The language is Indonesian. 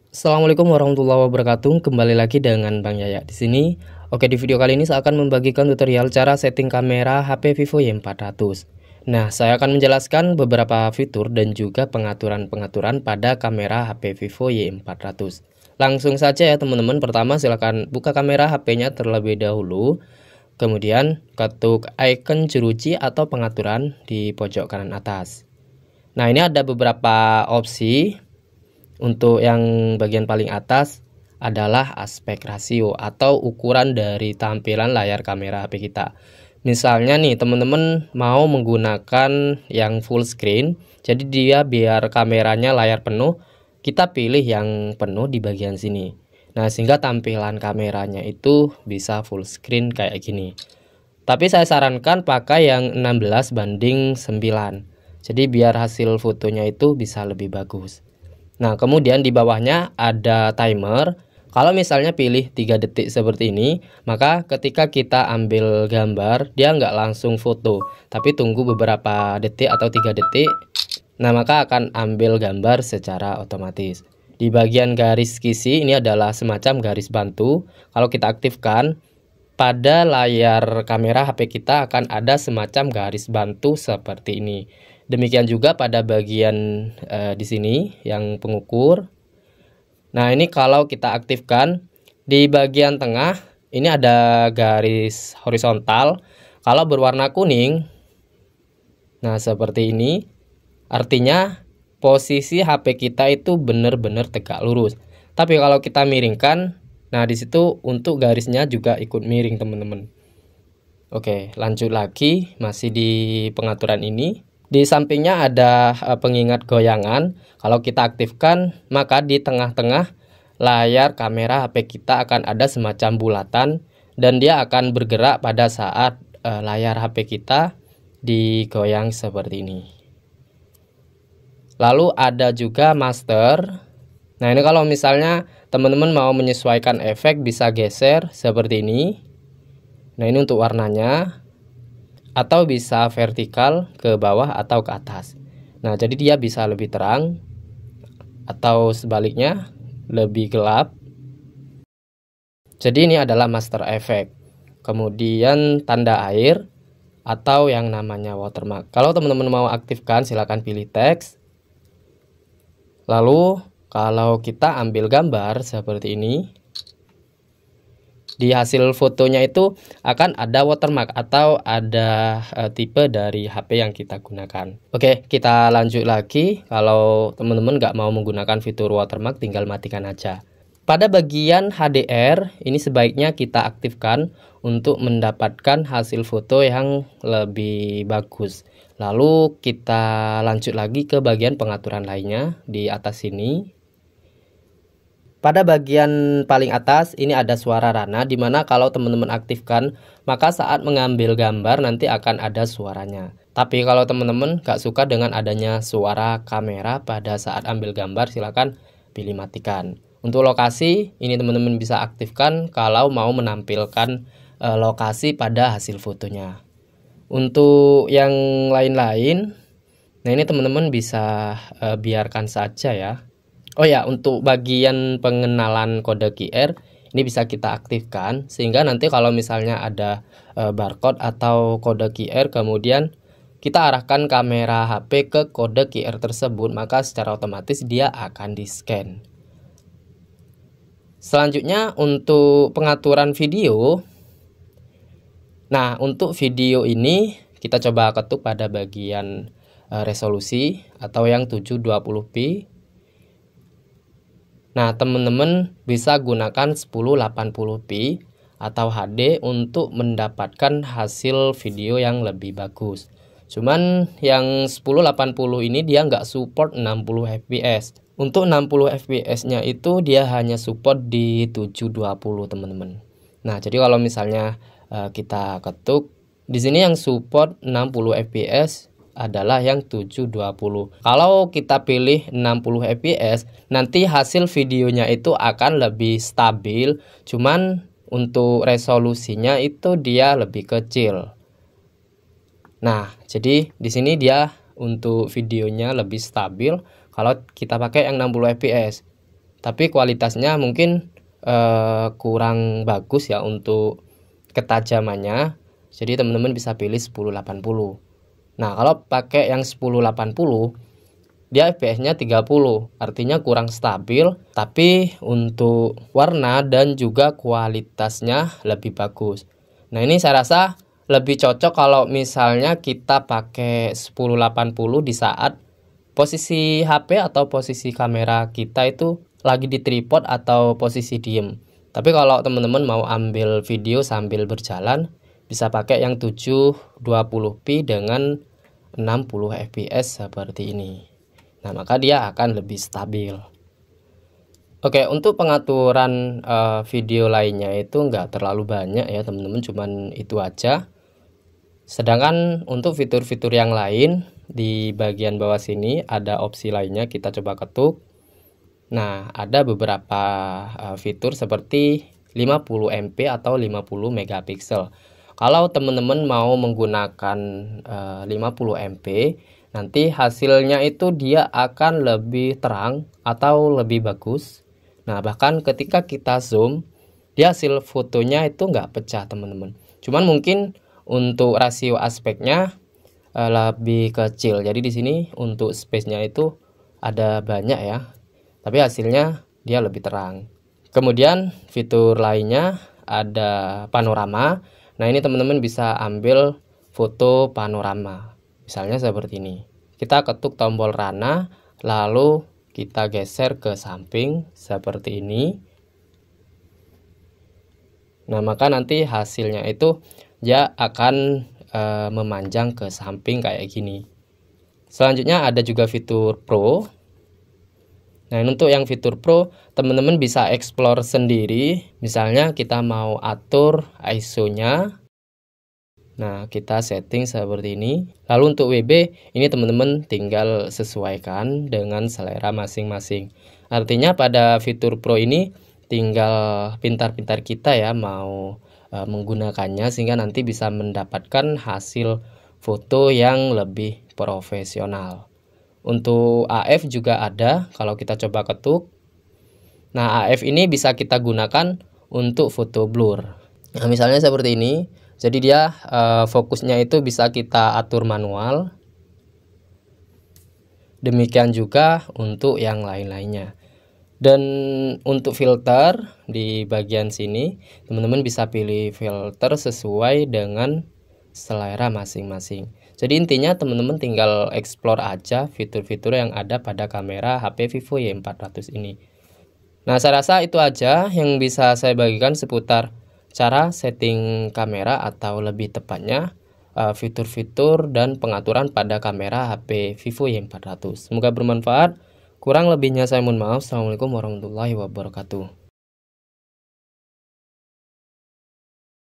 Assalamualaikum warahmatullahi wabarakatuh. Kembali lagi dengan Bang Yaya di sini. Oke, di video kali ini saya akan membagikan tutorial cara setting kamera HP Vivo Y400. Nah, saya akan menjelaskan beberapa fitur dan juga pengaturan-pengaturan pada kamera HP Vivo Y400. Langsung saja ya teman-teman. Pertama silahkan buka kamera HP-nya terlebih dahulu. Kemudian ketuk icon jeruji atau pengaturan di pojok kanan atas. Nah, ini ada beberapa opsi. Untuk yang bagian paling atas adalah aspek rasio atau ukuran dari tampilan layar kamera HP kita. Misalnya nih teman-teman mau menggunakan yang full screen, jadi dia biar kameranya layar penuh, kita pilih yang penuh di bagian sini. Nah, sehingga tampilan kameranya itu bisa full screen kayak gini. Tapi saya sarankan pakai yang 16:9. Jadi biar hasil fotonya itu bisa lebih bagus. Nah, kemudian di bawahnya ada timer. Kalau misalnya pilih 3 detik seperti ini, maka ketika kita ambil gambar, dia nggak langsung foto, tapi tunggu beberapa detik atau 3 detik. Nah, maka akan ambil gambar secara otomatis. Di bagian garis kisi ini adalah semacam garis bantu. Kalau kita aktifkan, pada layar kamera HP kita akan ada semacam garis bantu seperti ini. Demikian juga pada bagian di sini yang pengukur. Nah, ini kalau kita aktifkan di bagian tengah ini ada garis horizontal. Kalau berwarna kuning, nah seperti ini, artinya posisi HP kita itu benar-benar tegak lurus. Tapi kalau kita miringkan, nah disitu untuk garisnya juga ikut miring teman-teman. Oke, lanjut lagi masih di pengaturan ini. Di sampingnya ada pengingat goyangan. Kalau kita aktifkan, maka di tengah-tengah layar kamera HP kita akan ada semacam bulatan dan dia akan bergerak pada saat layar HP kita digoyang seperti ini. Lalu ada juga master. Nah, ini kalau misalnya teman-teman mau menyesuaikan efek bisa geser seperti ini. Nah, ini untuk warnanya. Atau bisa vertikal ke bawah atau ke atas. Nah, jadi dia bisa lebih terang atau sebaliknya lebih gelap. Jadi ini adalah master effect. Kemudian tanda air atau yang namanya watermark. Kalau teman-teman mau aktifkan silahkan pilih teks. Lalu kalau kita ambil gambar seperti ini, di hasil fotonya itu akan ada watermark atau ada tipe dari HP yang kita gunakan. Oke, kita lanjut lagi. Kalau teman-teman nggak mau menggunakan fitur watermark, tinggal matikan aja. Pada bagian HDR, ini sebaiknya kita aktifkan untuk mendapatkan hasil foto yang lebih bagus. Lalu kita lanjut lagi ke bagian pengaturan lainnya di atas sini. Pada bagian paling atas ini ada suara rana, dimana kalau teman-teman aktifkan maka saat mengambil gambar nanti akan ada suaranya. Tapi kalau teman-teman gak suka dengan adanya suara kamera pada saat ambil gambar, silakan pilih matikan. Untuk lokasi ini teman-teman bisa aktifkan kalau mau menampilkan lokasi pada hasil fotonya. Untuk yang lain-lain, nah ini teman-teman bisa biarkan saja ya. Oh ya, untuk bagian pengenalan kode QR ini bisa kita aktifkan sehingga nanti kalau misalnya ada barcode atau kode QR kemudian kita arahkan kamera HP ke kode QR tersebut, maka secara otomatis dia akan di-scan. Selanjutnya untuk pengaturan video. Nah, untuk video ini kita coba ketuk pada bagian resolusi atau yang 720p. Nah, teman-teman bisa gunakan 1080p atau HD untuk mendapatkan hasil video yang lebih bagus. Cuman yang 1080 ini dia nggak support 60 fps. Untuk 60 fps-nya itu dia hanya support di 720 teman-teman. Nah, jadi kalau misalnya kita ketuk di sini yang support 60 fps adalah yang 720. Kalau kita pilih 60 fps, nanti hasil videonya itu akan lebih stabil, cuman untuk resolusinya itu dia lebih kecil. Nah, jadi di sini dia untuk videonya lebih stabil kalau kita pakai yang 60 fps. tapi kualitasnya mungkin kurang bagus ya untuk ketajamannya. Jadi teman-teman bisa pilih 1080. Nah, kalau pakai yang 1080 dia FPS-nya 30, artinya kurang stabil, tapi untuk warna dan juga kualitasnya lebih bagus. Nah, ini saya rasa lebih cocok kalau misalnya kita pakai 1080 di saat posisi HP atau posisi kamera kita itu lagi di tripod atau posisi diem. Tapi kalau teman-teman mau ambil video sambil berjalan, bisa pakai yang 720p dengan 60 fps seperti ini. Nah, maka dia akan lebih stabil. Oke, untuk pengaturan video lainnya itu nggak terlalu banyak ya teman-teman, cuman itu aja. Sedangkan untuk fitur-fitur yang lain di bagian bawah sini ada opsi lainnya, kita coba ketuk. Nah, ada beberapa fitur seperti 50 MP atau 50 megapiksel. Kalau teman-teman mau menggunakan 50 MP, nanti hasilnya itu dia akan lebih terang atau lebih bagus. Nah, bahkan ketika kita zoom, dia hasil fotonya itu nggak pecah teman-teman. Cuman mungkin untuk rasio aspeknya lebih kecil. Jadi di sini untuk space-nya itu ada banyak ya, tapi hasilnya dia lebih terang. Kemudian fitur lainnya ada panorama. Nah, ini teman-teman bisa ambil foto panorama. Misalnya seperti ini. Kita ketuk tombol rana, lalu kita geser ke samping seperti ini. Nah, maka nanti hasilnya itu dia akan memanjang ke samping kayak gini. Selanjutnya ada juga fitur Pro. Nah, untuk yang fitur Pro, teman-teman bisa explore sendiri. Misalnya kita mau atur ISO-nya. Nah, kita setting seperti ini. Lalu untuk WB, ini teman-teman tinggal sesuaikan dengan selera masing-masing. Artinya pada fitur Pro ini tinggal pintar-pintar kita ya mau menggunakannya, sehingga nanti bisa mendapatkan hasil foto yang lebih profesional. Untuk AF juga ada, kalau kita coba ketuk. Nah, AF ini bisa kita gunakan untuk foto blur. Nah, misalnya seperti ini. Jadi dia fokusnya itu bisa kita atur manual. Demikian juga untuk yang lain-lainnya. Dan untuk filter di bagian sini, teman-teman bisa pilih filter sesuai dengan selera masing-masing. Jadi intinya teman-teman tinggal explore aja fitur-fitur yang ada pada kamera HP Vivo Y400 ini. Nah, saya rasa itu aja yang bisa saya bagikan seputar cara setting kamera atau lebih tepatnya fitur-fitur dan pengaturan pada kamera HP Vivo Y400. Semoga bermanfaat. Kurang lebihnya saya mohon maaf. Assalamualaikum warahmatullahi wabarakatuh.